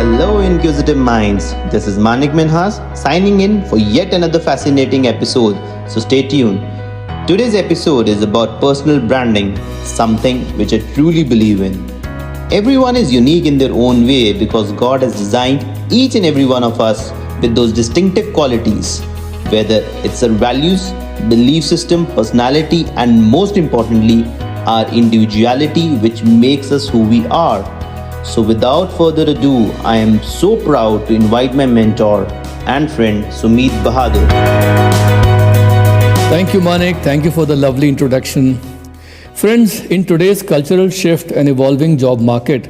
Hello, inquisitive minds. This is Manik Minhas signing in for yet another fascinating episode. So stay tuned. Today's episode is about personal branding, something which I truly believe in. Everyone is unique in their own way because God has designed each and every one of us with those distinctive qualities, whether it's our values, belief system, personality, and most importantly, our individuality, which makes us who we are. So, without further ado, I am so proud to invite my mentor and friend Sumit Bahadur. Thank you, Manik. Thank you for the lovely introduction. Friends, in today's cultural shift and evolving job market,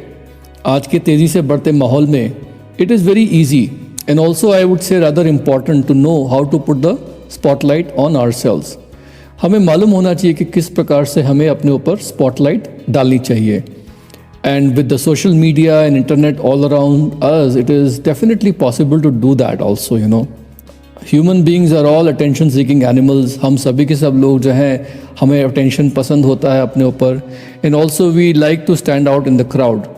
आज के तेज़ी से बढ़ते माहौल में, it is very easy and also I would say rather important to know how to put the spotlight on ourselves. हमें मालूम होना चाहिए कि किस प्रकार से हमें अपने ऊपर spotlight डालनी चाहिए. And with the social media and internet all around us, it is definitely possible to do that also, you know. Human beings are all attention seeking animals. हम सभी के सब लोग जो हैं हमें attention पसंद होता है अपने ऊपर. And also we like to stand out in the crowd.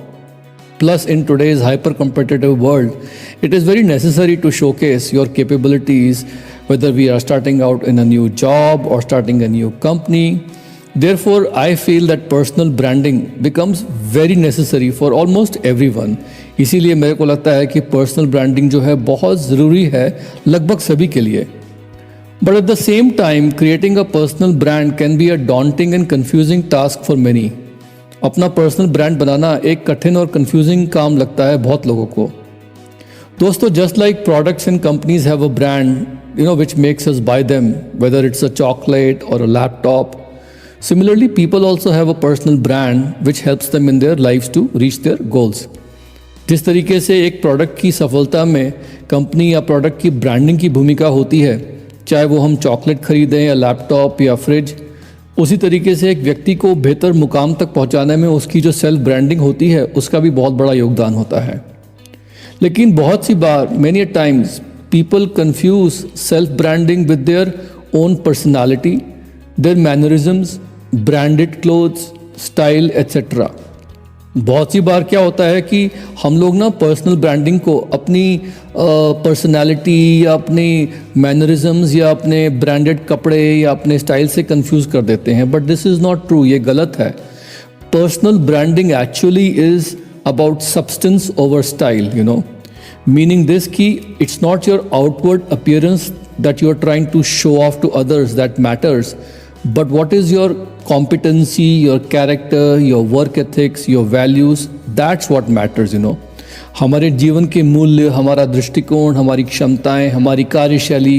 Plus in today's hyper competitive world, it is very necessary to showcase your capabilities, whether we are starting out in a new job or starting a new company. Therefore, I feel that personal branding becomes very necessary for almost everyone. इसीलिए मेरे को लगता है कि personal branding जो है बहुत ज़रूरी है लगभग सभी के लिए. But at the same time, creating a personal brand can be a daunting and confusing task for many. अपना पर्सनल ब्रांड बनाना एक कठिन और confusing काम लगता है बहुत लोगों को. दोस्तों, just like products and companies have a brand, which makes us buy them, whether it's a chocolate or a laptop. Similarly, people also have a personal brand which helps them in their lives to reach their goals. जिस तरीके से एक product की सफलता में company या product की branding की भूमिका होती है, चाहे वो हम चॉकलेट खरीदें या लैपटॉप या फ्रिज, उसी तरीके से एक व्यक्ति को बेहतर मुकाम तक पहुंचाने में उसकी जो सेल्फ ब्रांडिंग होती है उसका भी बहुत बड़ा योगदान होता है. लेकिन बहुत सी बार many a times people confuse self branding with their own personality, their mannerisms, branded clothes, style, etc. बहुत सी बार क्या होता है कि हम लोग ना पर्सनल ब्रांडिंग को अपनी पर्सनालिटी या अपनी मैनरिज्म्स या अपने ब्रांडेड कपड़े या अपने स्टाइल से कंफ्यूज कर देते हैं. But this is not true, ये गलत है. Personal branding actually is about substance over style, meaning this कि it's not your outward appearance that you are trying to show off to others that matters, but what is your competency, your character, your work ethics, your values, that's what matters. हमारे जीवन के मूल्य, हमारा दृष्टिकोण, हमारी क्षमताएं, हमारी कार्यशैली,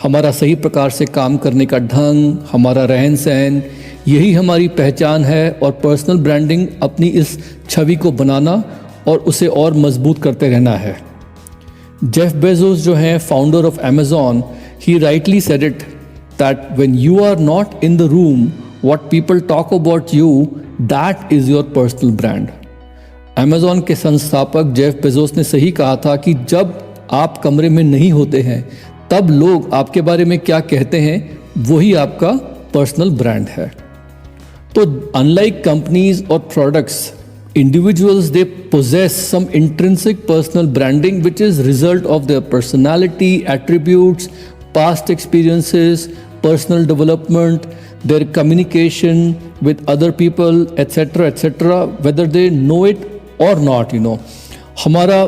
हमारा सही प्रकार से काम करने का ढंग, हमारा रहन सहन, यही हमारी पहचान है. और पर्सनल ब्रांडिंग अपनी इस छवि को बनाना और उसे और मजबूत करते रहना है. जेफ बेजोस जो हैं founder of Amazon, he rightly said it that when you are not in the room, what people talk about you, that is your personal brand. Amazon के संस्थापक जेफ बेजोस ने सही कहा था कि जब आप कमरे में नहीं होते हैं तब लोग आपके बारे में क्या कहते हैं वही आपका पर्सनल ब्रांड है. तो unlike companies or products, individuals they possess some intrinsic personal branding which is result of their personality, attributes, past experiences, personal development, their communication with other people, etc., whether they know it or not. हमारा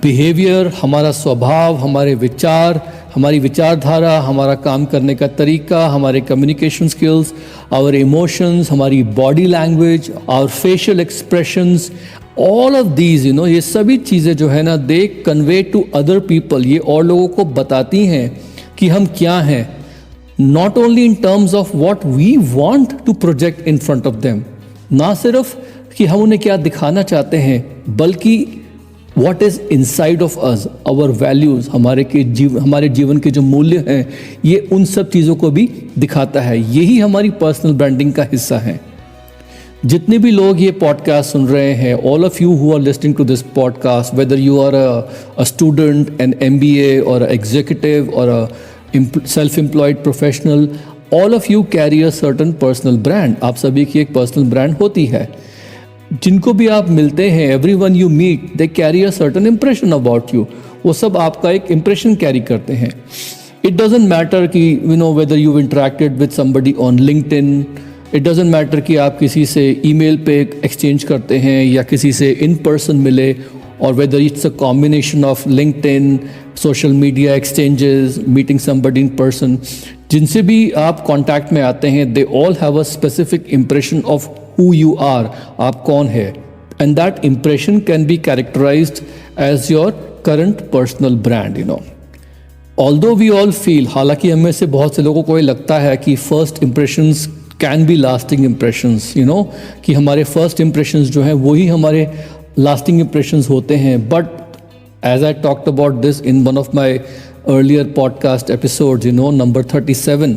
behaviour, हमारा स्वभाव, हमारे विचार, हमारी विचारधारा, हमारा काम करने का तरीका, हमारे कम्युनिकेशन स्किल्स, आवर इमोशंस, हमारी body language, our facial expressions, all of these ये सभी चीज़ें जो है ना, they convey to other people. ये और लोगों को बताती हैं कि हम क्या हैं, not only in terms of what we want to project in front of them, ना सिर्फ कि हम उन्हें क्या दिखाना चाहते हैं, बल्कि what is inside of us, our values, हमारे जीवन के जो मूल्य हैं, ये उन सब चीज़ों को भी दिखाता है. यही हमारी पर्सनल ब्रांडिंग का हिस्सा है. जितने भी लोग ये पॉडकास्ट सुन रहे हैं, all of you who are listening to this podcast, whether you are a student, an MBA और एग्जीक्यूटिव और self employed professional, all of you carry a certain personal brand. आप सभी की एक पर्सनल ब्रांड होती है. जिनको भी आप मिलते हैं, everyone you meet they carry a certain impression about you, वो सब आपका एक इम्प्रेशन कैरी करते हैं. इट डजेंट मैटर कि whether you interacted with somebody on LinkedIn, it doesn't matter कि आप किसी से ईमेल पे एक्सचेंज करते हैं या किसी से इन पर्सन मिले, और whether it's a combination of LinkedIn, social media exchanges, meeting somebody in person. जिनसे भी आप कांटेक्ट में आते हैं, they all have a specific impression of who you are, आप कौन है, and that impression can be characterized as your current personal brand. Although we all feel, हालांकि हमें से बहुत से लोगों को ये लगता है कि first impressions can be lasting impressions, कि हमारे फर्स्ट इम्प्रेशंस जो हैं वही हमारे लास्टिंग इम्प्रेशंस होते हैं. But as I talked about this in one of my earlier podcast episodes, number 37,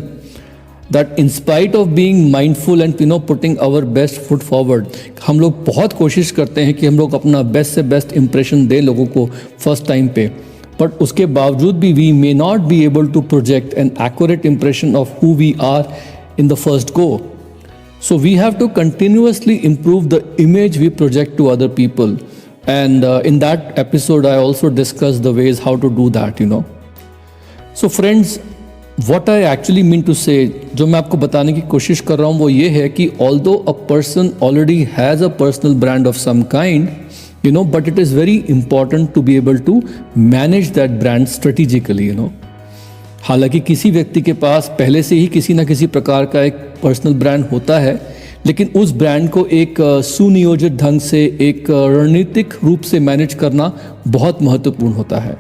that in spite of being mindful and putting our best foot forward, हम लोग बहुत कोशिश करते हैं कि हम लोग अपना बेस्ट से बेस्ट इम्प्रेशन दें लोगों को फर्स्ट टाइम पे, बट उसके बावजूद भी we may not be able to project an accurate impression of who we are in the first go. So we have to continuously improve the image we project to other people. And in that episode, I also discussed the ways how to do that, So friends, what I actually mean to say, जो मैं आपको बताने की कोशिश कर रहा हूँ वो ये है कि although a person already has a personal brand of some kind, but it is very important to be able to manage that brand strategically, हालांकि किसी व्यक्ति के पास पहले से ही किसी ना किसी प्रकार का एक पर्सनल ब्रांड होता है, लेकिन उस ब्रांड को एक सुनियोजित ढंग से, एक रणनीतिक रूप से मैनेज करना बहुत महत्वपूर्ण होता है.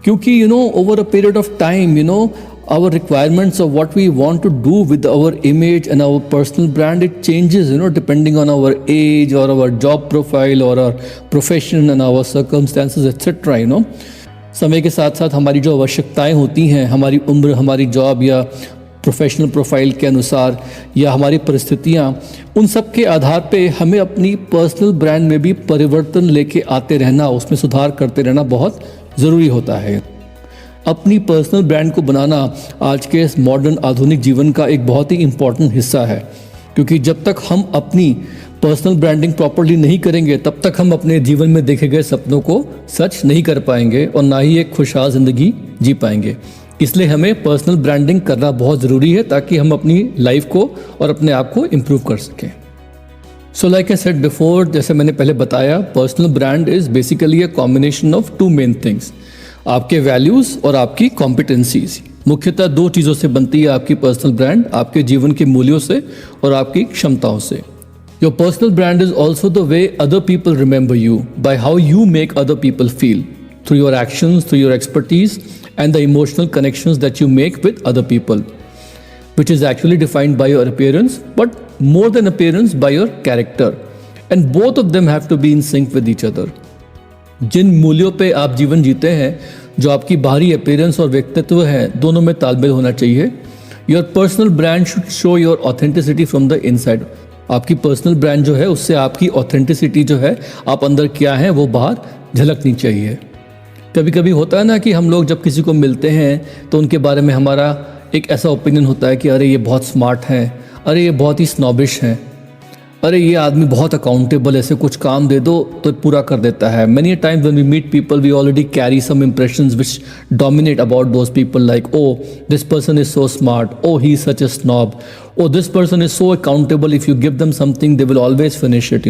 क्योंकि over a period of time, our requirements of what we want to do with our image and our personal brand, it changes, depending on our age or our job profile or our profession and our circumstances, etc. समय के साथ साथ हमारी जो आवश्यकताएं होती हैं, हमारी उम्र, हमारी जॉब या प्रोफेशनल प्रोफाइल के अनुसार या हमारी परिस्थितियाँ, उन सब के आधार पे हमें अपनी पर्सनल ब्रांड में भी परिवर्तन लेके आते रहना, उसमें सुधार करते रहना बहुत ज़रूरी होता है. अपनी पर्सनल ब्रांड को बनाना आज के इस मॉडर्न आधुनिक जीवन का एक बहुत ही इम्पॉर्टेंट हिस्सा है, क्योंकि जब तक हम अपनी पर्सनल ब्रांडिंग प्रॉपर्ली नहीं करेंगे तब तक हम अपने जीवन में देखे गए सपनों को सच नहीं कर पाएंगे और ना ही एक खुशहाल ज़िंदगी जी पाएंगे. इसलिए हमें पर्सनल ब्रांडिंग करना बहुत ज़रूरी है ताकि हम अपनी लाइफ को और अपने आप को इम्प्रूव कर सकें. So like I said before, जैसे मैंने पहले बताया, personal brand is basically a combination of two main things, आपके वैल्यूज़ और आपकी कॉम्पिटेंसीज. मुख्यतः दो चीज़ों से बनती है आपकी पर्सनल ब्रांड, आपके जीवन के मूल्यों से और आपकी क्षमताओं से. Your personal brand is also the way other people remember you, by how you make other people feel, through your actions, through your expertise and the emotional connections that you make with other people, which is actually defined by your appearance, but more than appearance, by your character, and both of them have to be in sync with each other. जिन मूल्यों पे आप जीवन जीते हैं, जो आपकी बाहरी appearance और व्यक्तित्व है, दोनों में तालमेल होना चाहिए. Your personal brand should show your authenticity from the inside. आपकी पर्सनल ब्रांड जो है उससे आपकी ऑथेंटिसिटी जो है, आप अंदर क्या है वो बाहर झलकनी चाहिए. कभी कभी होता है ना कि हम लोग जब किसी को मिलते हैं तो उनके बारे में हमारा एक ऐसा ओपिनियन होता है कि अरे ये बहुत स्मार्ट हैं, अरे ये बहुत ही स्नॉबिश हैं, अरे ये आदमी बहुत अकाउंटेबल, ऐसे कुछ काम दे दो तो पूरा कर देता है. Many times when we meet people we already carry some impressions which dominate about those people, like oh this person is so smart, oh he is such a snob, oh this person is so accountable, if you give them something they will always finish it.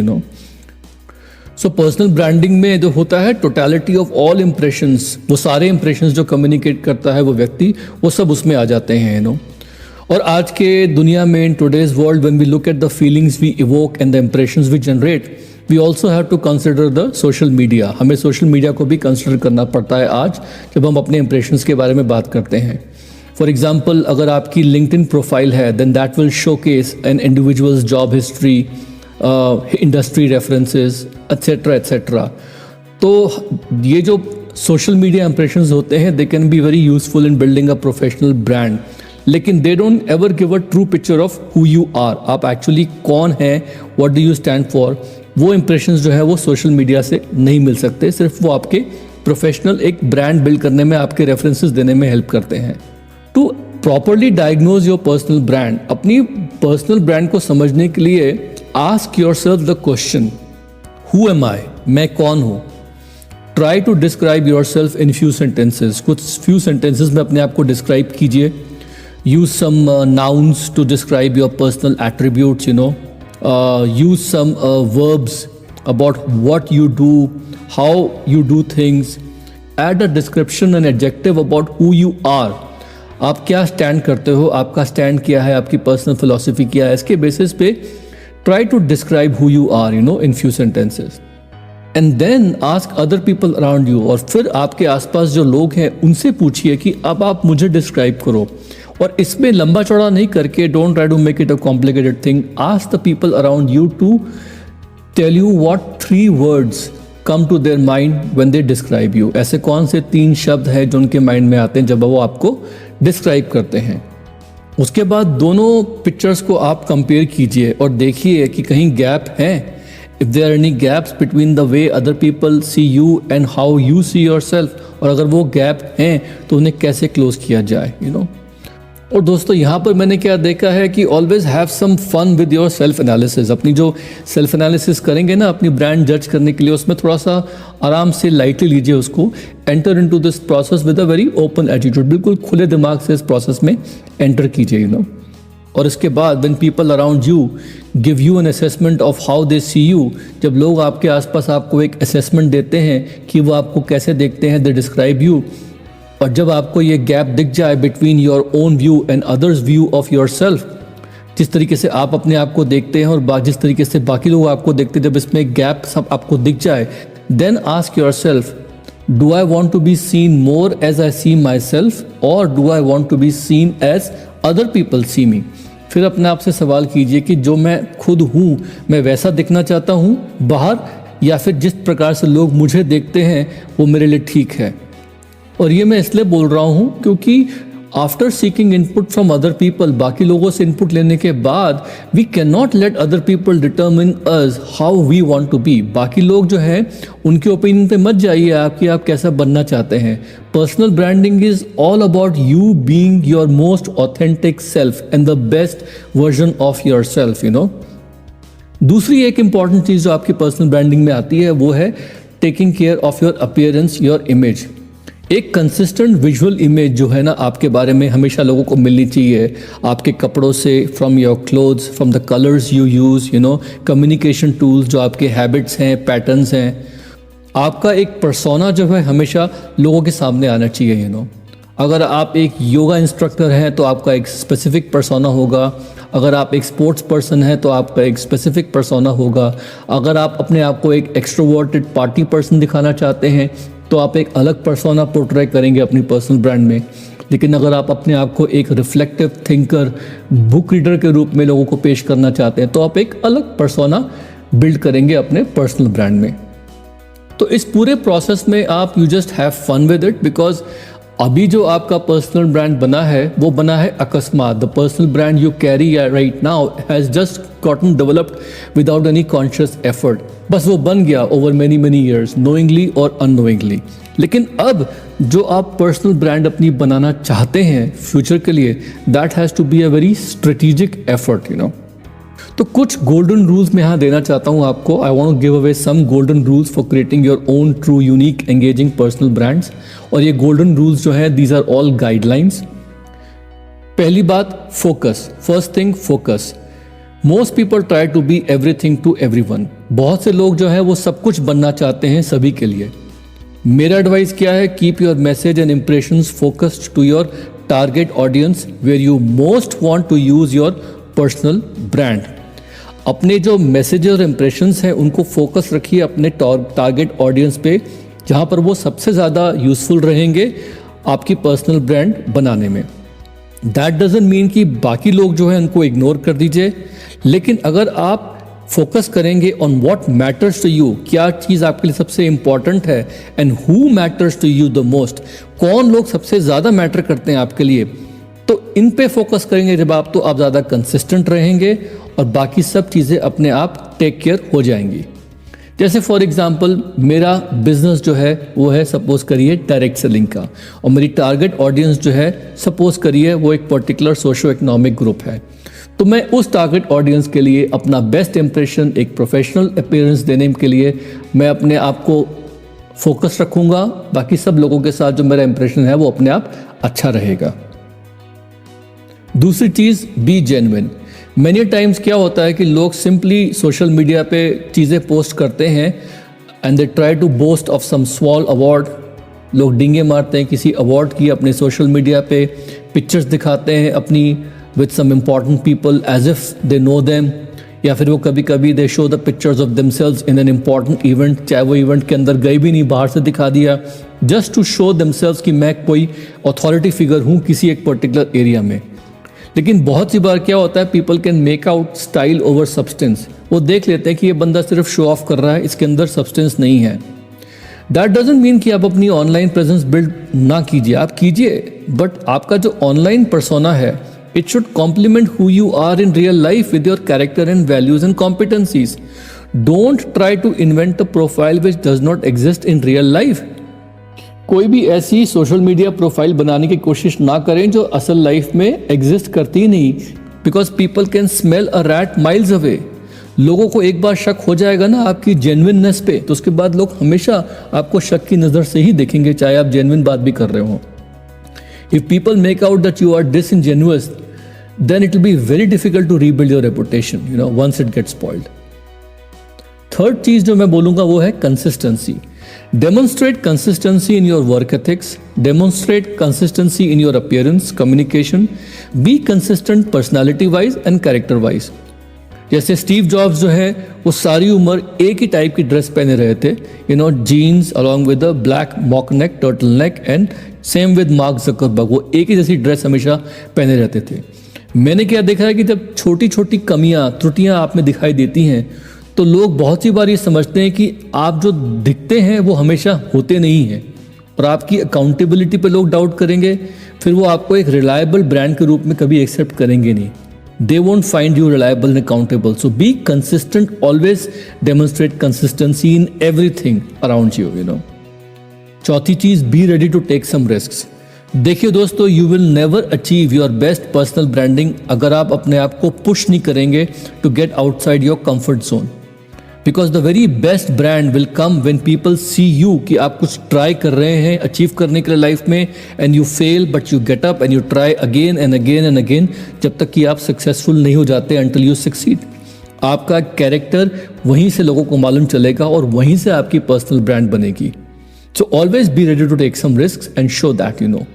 So personal branding में जो होता है totality of all impressions, वो सारे impressions जो communicate करता है वो व्यक्ति, वो सब उसमें आ जाते हैं. और आज के दुनिया में, in today's world, when we look at the feelings we evoke and the impressions we generate, we also have to consider the social media. हमें सोशल मीडिया को भी कंसिडर करना पड़ता है आज जब हम अपने इम्प्रेशंस के बारे में बात करते हैं. फॉर एग्जाम्पल, अगर आपकी लिंक्डइन प्रोफाइल है, then that will showcase an individuals job history, industry references, etcetera etcetera. तो ये जो सोशल मीडिया इंप्रेशंस होते हैं, they can be very useful in building a professional brand, लेकिन they don't ever give a true picture of who you are. आप actually कौन हैं, what do you stand for, वो इंप्रेशंस जो है वो सोशल मीडिया से नहीं मिल सकते. सिर्फ वो आपके प्रोफेशनल एक ब्रांड बिल्ड करने में, आपके रेफरेंसेस देने में हेल्प करते हैं. To properly diagnose your personal brand, अपनी पर्सनल ब्रांड को समझने के लिए ask your self the question, who am I, मैं कौन हूँ। Try to describe your self in few sentences, कुछ फ्यू सेंटेंसेज में अपने आप को डिस्क्राइब कीजिए। Use some nouns to describe your personal attributes, use some verbs about what you do, how you do things, add a description and adjective about who you are. आप क्या stand करते हो, आपका स्टैंड क्या है, आपकी personal philosophy क्या है, इसके बेसिस पे try to describe who you are in few sentences and then ask other people around you. और फिर आपके आसपास जो लोग हैं उनसे पूछिए कि अब आप मुझे डिस्क्राइब करो, और इसमें लंबा चौड़ा नहीं करके don't try to make it a complicated thing. Ask the people around you to tell you what 3 words come to their mind when they describe you। ऐसे कौन से 3 शब्द हैं जो उनके माइंड में आते हैं जब वो आपको डिस्क्राइब करते हैं। उसके बाद दोनों पिक्चर्स को आप कंपेयर कीजिए और देखिए कि कहीं गैप हैं। If there are any gaps between the way other people see you and how you see yourself, और अगर वो गैप हैं तो उन्हें कैसे क्लोज किया जाए। और दोस्तों यहाँ पर मैंने क्या देखा है कि always have some fun with your self analysis. अपनी जो सेल्फ एनालिसिस करेंगे ना अपनी ब्रांड जज करने के लिए, उसमें थोड़ा सा आराम से लाइटली लीजिए उसको। Enter into this process with a very open attitude, बिल्कुल खुले दिमाग से इस प्रोसेस में एंटर कीजिए। और इसके बाद when people around you give you an assessment of how they see you, जब लोग आपके आसपास आपको एक असेसमेंट देते हैं कि वो आपको कैसे देखते हैं, दे डिस्क्राइब यू, और जब आपको ये गैप दिख जाए between your own view and others view of your self, जिस तरीके से आप अपने आप को देखते हैं और जिस तरीके से बाकी लोग आपको देखते हैं, जब इसमें गैप सब आपको दिख जाए, then ask your self, do I want to be seen more as I see my self और do I want to be seen as other people see me. फिर अपने आप से सवाल कीजिए कि जो मैं खुद हूँ मैं वैसा दिखना चाहता हूँ बाहर, या फिर जिस प्रकार से लोग मुझे देखते हैं वो मेरे लिए ठीक है। और ये मैं इसलिए बोल रहा हूँ क्योंकि after seeking input from other people, बाकी लोगों से इनपुट लेने के बाद, we can not let other people determine us how we want to be. बाकी लोग जो हैं उनके ओपिनियन पे मत जाइए आपकी आप कैसा बनना चाहते हैं। Personal branding is all about you being your most authentic self and the best version of your self. दूसरी एक इंपॉर्टेंट चीज़ जो आपकी पर्सनल ब्रांडिंग में आती है वो है taking care of your appearance, your image. एक कंसिस्टेंट विजुअल इमेज जो है ना आपके बारे में हमेशा लोगों को मिलनी चाहिए, आपके कपड़ों से, from your clothes, from the colours you use, communication tools जो आपके हैबिट्स हैं, पैटर्न्स हैं। आपका एक पर्सोना जो है हमेशा लोगों के सामने आना चाहिए। अगर आप एक योगा इंस्ट्रक्टर हैं तो आपका एक स्पेसिफिक पर्सोना होगा, अगर आप एक स्पोर्ट्स पर्सन हैं तो आपका एक स्पेसिफिक पर्सोना होगा, अगर आप अपने आप को एक एक्सट्रोवर्टेड पार्टी पर्सन दिखाना चाहते हैं तो आप एक अलग पर्सोना पोर्ट्रे करेंगे अपनी पर्सनल ब्रांड में। लेकिन अगर आप अपने आप को एक रिफ्लेक्टिव थिंकर, बुक रीडर के रूप में लोगों को पेश करना चाहते हैं तो आप एक अलग पर्सोना बिल्ड करेंगे अपने पर्सनल ब्रांड में। तो इस पूरे प्रोसेस में आप you just have fun with it, because अभी जो आपका पर्सनल ब्रांड बना है वो बना है अकस्मात। The personal brand you carry right now has just gotten developed without any conscious effort. बस वो बन गया ओवर मैनी ईयर्स, नोइंगली और अननोइंगली। लेकिन अब जो आप पर्सनल ब्रांड अपनी बनाना चाहते हैं फ्यूचर के लिए, that has to be a very strategic effort. तो कुछ गोल्डन रूल्स मैं यहाँ देना चाहता हूँ आपको। I want to give away some golden rules for creating your own true unique engaging personal brands. और ये गोल्डन रूल्स जो है दीज आर ऑल गाइडलाइंस। पहली बात, focus. First thing, focus. Most people try to be everything to everyone. बहुत से लोग जो है वो सब कुछ बनना चाहते हैं सभी के लिए। मेरा एडवाइस क्या है, keep your message and impressions focused to your target audience where you most want to use your personal brand. अपने जो मैसेज और इंप्रेशंस हैं उनको फोकस रखिए अपने टारगेट ऑडियंस पे, जहाँ पर वो सबसे ज़्यादा यूजफुल रहेंगे आपकी पर्सनल ब्रांड बनाने में। दैट डजंट मीन कि बाकी लोग जो हैं उनको इग्नोर कर दीजिए, लेकिन अगर आप फोकस करेंगे on what matters to you, क्या चीज़ आपके लिए सबसे इंपॉर्टेंट है, and who matters to you the most, कौन लोग सबसे ज़्यादा मैटर करते हैं आपके लिए, तो इन पे फोकस करेंगे जब आप, तो आप ज़्यादा कंसिस्टेंट रहेंगे और बाकी सब चीज़ें अपने आप टेक केयर हो जाएंगी। जैसे फॉर एग्जांपल मेरा बिजनेस जो है वो है सपोज करिए डायरेक्ट सेलिंग का, और मेरी टारगेट ऑडियंस जो है सपोज करिए वो एक पर्टिकुलर सोशो इकोनॉमिक ग्रुप है। तो मैं उस टारगेट ऑडियंस के लिए अपना बेस्ट इंप्रेशन, एक प्रोफेशनल अपीयरेंस देने के लिए मैं अपने आप को फोकस रखूंगा। बाकी सब लोगों के साथ जो मेरा इंप्रेशन है वो अपने आप अच्छा रहेगा। दूसरी चीज़, बी जेन्युइन। मैनी टाइम्स क्या होता है कि लोग सिंपली सोशल मीडिया पे चीज़ें पोस्ट करते हैं and they try to boast of some small award. लोग डींगे मारते हैं किसी अवार्ड की, अपने सोशल मीडिया पे पिक्चर्स दिखाते हैं अपनी with some important people as if they know them, या फिर वो कभी कभी they show the pictures of themselves in an important event, चाहे वो इवेंट के अंदर गए भी नहीं, बाहर से दिखा दिया, जस्ट टू शो देमसेल्व्स कि मैं कोई अथॉरिटी फिगर हूँ किसी एक पर्टिकुलर एरिया में। लेकिन बहुत सी बार क्या होता है, people can make out style over substance. वो देख लेते हैं कि ये बंदा सिर्फ शो ऑफ कर रहा है, इसके अंदर सब्सटेंस नहीं है। दैट डजंट मीन कि आप अपनी ऑनलाइन प्रेजेंस बिल्ड ना कीजिए, आप कीजिए, बट आपका जो ऑनलाइन पर्सोना है it should complement who you are in real life with your character and values and competencies. Don't try to invent a profile which does not exist in real life. कोई भी ऐसी social media profile बनाने की कोशिश ना करें जो असल लाइफ में एग्जिस्ट करती ही नहीं, because people can smell a rat miles away. लोगों को एक बार शक हो जाएगा ना आपकी जेन्युइननेस पे, तो उसके बाद लोग हमेशा आपको शक की नज़र से ही देखेंगे, चाहे आप जेन्युइन बात भी कर रहे हो। If people make out that you are disingenuous, then it will be very difficult to rebuild your reputation, once it gets spoiled. Third चीज जो मैं बोलूंगा वो है consistency. Demonstrate consistency in your work ethics, demonstrate consistency in your appearance, communication, be consistent personality wise and character wise. जैसे Steve jobs जो है वो सारी उम्र एक ही टाइप की ड्रेस पहने रहे थे, jeans along with a black mock neck, turtle neck, and same with Mark Zuckerberg, वो एक ही जैसी ड्रेस हमेशा पहने रहते थे। मैंने क्या देखा है कि जब छोटी छोटी कमियां, त्रुटियां आप में दिखाई देती हैं तो लोग बहुत सी बार ये समझते हैं कि आप जो दिखते हैं वो हमेशा होते नहीं हैं, और आपकी अकाउंटेबिलिटी पे लोग डाउट करेंगे, फिर वो आपको एक रिलायबल ब्रांड के रूप में कभी एक्सेप्ट करेंगे नहीं। They won't find you reliable and accountable. So be consistent, always demonstrate consistency in everything around you. चौथी चीज, be ready to take some risks. देखिए दोस्तों, you will never achieve your best personal branding अगर आप अपने आप को push नहीं करेंगे to get outside your comfort zone, because the very best brand will come when people see you कि आप कुछ ट्राई कर रहे हैं अचीव करने के लिए लाइफ में, and you fail but you get up and you try again and again and again, जब तक कि आप सक्सेसफुल नहीं हो जाते, अंटिल यू सक्सीड। आपका कैरेक्टर वहीं से लोगों को मालूम चलेगा और वहीं से आपकी पर्सनल ब्रांड बनेगी। So always be ready to take some risks and show that you know.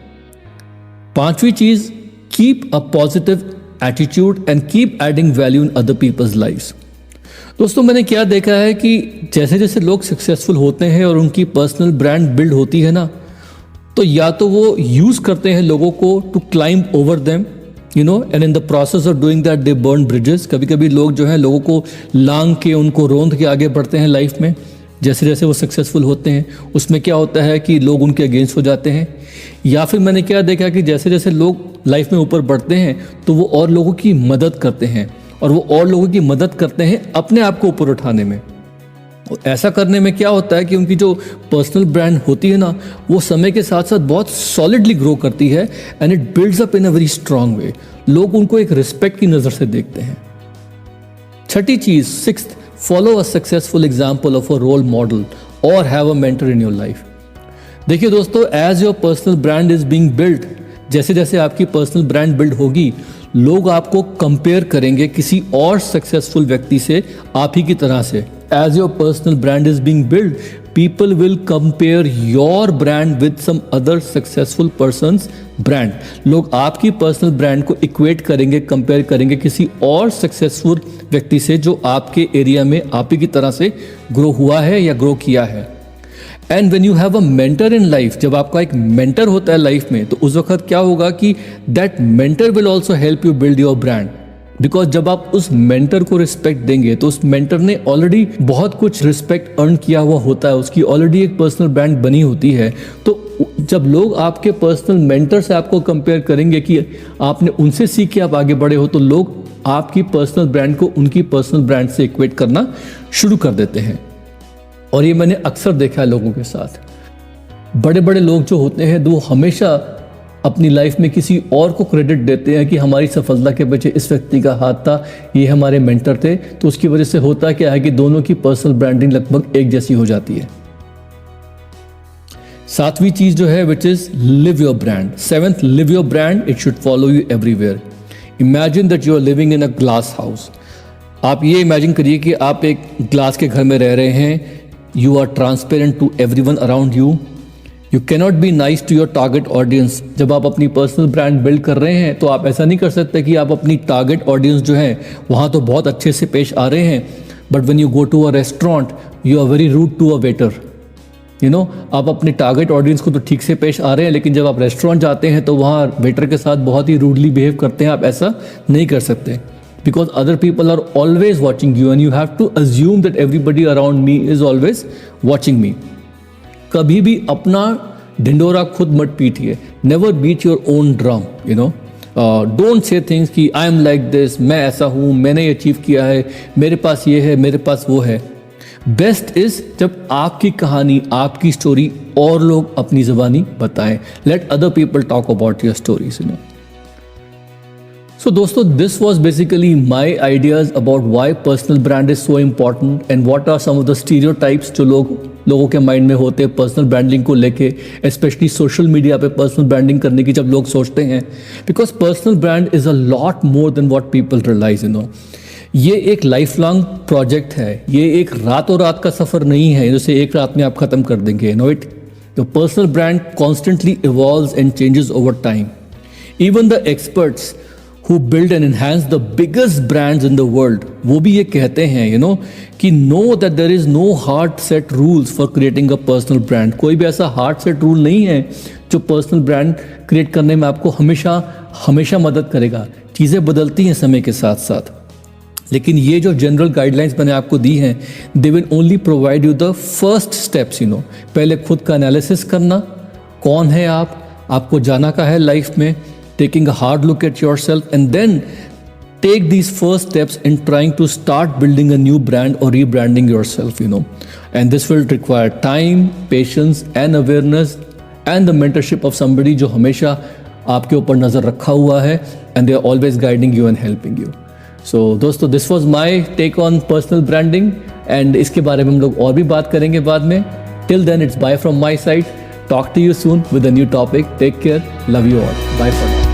पांचवी चीज, keep a positive attitude and keep adding value in other people's lives. दोस्तों, मैंने क्या देखा है कि जैसे जैसे लोग सक्सेसफुल होते हैं और उनकी पर्सनल ब्रांड बिल्ड होती है ना, तो या तो वो यूज करते हैं लोगों को to climb over them, and in the process of doing that they burn bridges. कभी कभी लोग जो है लोगों को लांग के, उनको रोंद के आगे बढ़ते हैं लाइफ में। जैसे जैसे वो सक्सेसफुल होते हैं उसमें क्या होता है कि लोग उनके अगेंस्ट हो जाते हैं। या फिर मैंने क्या देखा कि जैसे जैसे लोग लाइफ में ऊपर बढ़ते हैं तो वो और लोगों की मदद करते हैं, और वो और लोगों की मदद करते हैं अपने आप को ऊपर उठाने में। और ऐसा करने में क्या होता है कि उनकी जो पर्सनल ब्रांड होती है ना, वो समय के साथ साथ बहुत सॉलिडली ग्रो करती है, and it builds up in a very strong way. लोग उनको एक रिस्पेक्ट की नज़र से देखते हैं। छठी चीज, sixth, follow a successful example of a role model or have a mentor in your life. देखिए दोस्तों, as your personal brand is being built, जैसे जैसे आपकी पर्सनल ब्रांड बिल्ड होगी, लोग आपको कंपेयर करेंगे किसी और सक्सेसफुल व्यक्ति से आप ही की तरह से। As your personal brand is being built, people will compare your brand with some other successful person's brand. लोग आपकी पर्सनल ब्रांड को इक्वेट करेंगे, कंपेयर करेंगे किसी और सक्सेसफुल व्यक्ति से जो आपके एरिया में आप ही की तरह से ग्रो हुआ है या ग्रो किया है। And when you have a mentor in life, जब आपका एक मेंटर होता है लाइफ में, तो उस वक्त क्या होगा कि that mentor will also help you build your brand. Because जब आप उस मेंटर को रिस्पेक्ट देंगे तो उस मेंटर ने ऑलरेडी बहुत कुछ रिस्पेक्ट अर्न किया हुआ होता है, उसकी ऑलरेडी एक पर्सनल ब्रांड बनी होती है। तो जब लोग आपके पर्सनल मेंटर से आपको कंपेयर करेंगे कि आपने उनसे सीख के आप आगे बढ़े हो, तो लोग आपकी पर्सनल ब्रांड को उनकी पर्सनल ब्रांड से इक्वेट करना शुरू कर देते हैं। और ये मैंने अक्सर देखा है लोगों के साथ। बड़े बड़े लोग जो होते हैं वो हमेशा अपनी लाइफ में किसी और को क्रेडिट देते हैं कि हमारी सफलता के पीछे इस व्यक्ति का हाथ था, ये हमारे मेंटर थे, तो उसकी वजह से होता क्या है कि दोनों की पर्सनल ब्रांडिंग लगभग एक जैसी हो जाती है। सातवीं चीज जो है which is live your brand. Seventh, live your brand, it should follow you everywhere. Imagine that you are living in a glass house. आप ये इमेजिन करिए कि आप एक ग्लास के घर में रह रहे हैं। You are transparent to everyone around you. You cannot be nice to your target audience. जब आप अपनी पर्सनल ब्रांड बिल्ड कर रहे हैं तो आप ऐसा नहीं कर सकते कि आप अपनी टारगेट ऑडियंस जो है वहाँ तो बहुत अच्छे से पेश आ रहे हैं, but when you go to a restaurant you are very rude to a waiter. आप अपने टारगेट ऑडियंस को तो ठीक से पेश आ रहे हैं, लेकिन जब आप रेस्टोरेंट जाते हैं तो वहाँ वेटर के साथ बहुत ही रूडली बिहेव करते हैं। आप ऐसा नहीं कर सकते, because other people are always watching you and you have to assume that everybody around me is always watching me. कभी भी अपना ढिंडोरा खुद मत पीटिए। Never beat your own drum. Don't say things कि आई एम लाइक दिस, मैं ऐसा हूँ, मैंने ये अचीव किया है, मेरे पास ये है, मेरे पास वो है। बेस्ट इज जब आपकी कहानी, आपकी स्टोरी और लोग अपनी ज़बानी बताएं। Late other people talk about your stories. So दोस्तों, this was basically my ideas about why personal brand is so important and what are some of the stereotypes जो लोगों के माइंड में होते हैं पर्सनल ब्रांडिंग को लेके, स्पेशली सोशल मीडिया पे पर्सनल ब्रांडिंग करने की जब लोग सोचते हैं। Because personal brand is a lot more than what people realize. ये एक लाइफ लॉन्ग प्रोजेक्ट है, ये एक रातों रात का सफ़र नहीं है जैसे एक रात में आप ख़त्म कर देंगे। The personal brand constantly evolves and changes over time. Even the experts who build and enhance the biggest brands in the world, वो भी ये कहते हैं कि know that there is no hard set rules for creating a personal brand। कोई भी ऐसा hard set rule नहीं है जो personal brand create करने में आपको हमेशा मदद करेगा। चीज़ें बदलती हैं समय के साथ साथ, लेकिन ये जो जनरल गाइडलाइंस मैंने आपको दी हैं, they will only provide you the first steps. पहले खुद का एनालिसिस करना, कौन है आपको जाना का है लाइफ में, taking a hard look at yourself, and then take these first steps in trying to start building a new brand or rebranding yourself, and this will require time, patience and awareness and the mentorship of somebody जो हमेशा आपके ऊपर नज़र रखा हुआ है and they are always guiding you and helping you। So दोस्तों, this was my take on personal branding and इसके बारे में हम लोग और भी बात करेंगे बाद में। Till then, it's bye from my side. Talk to you soon with a new topic. Take care. Love you all. Bye for now.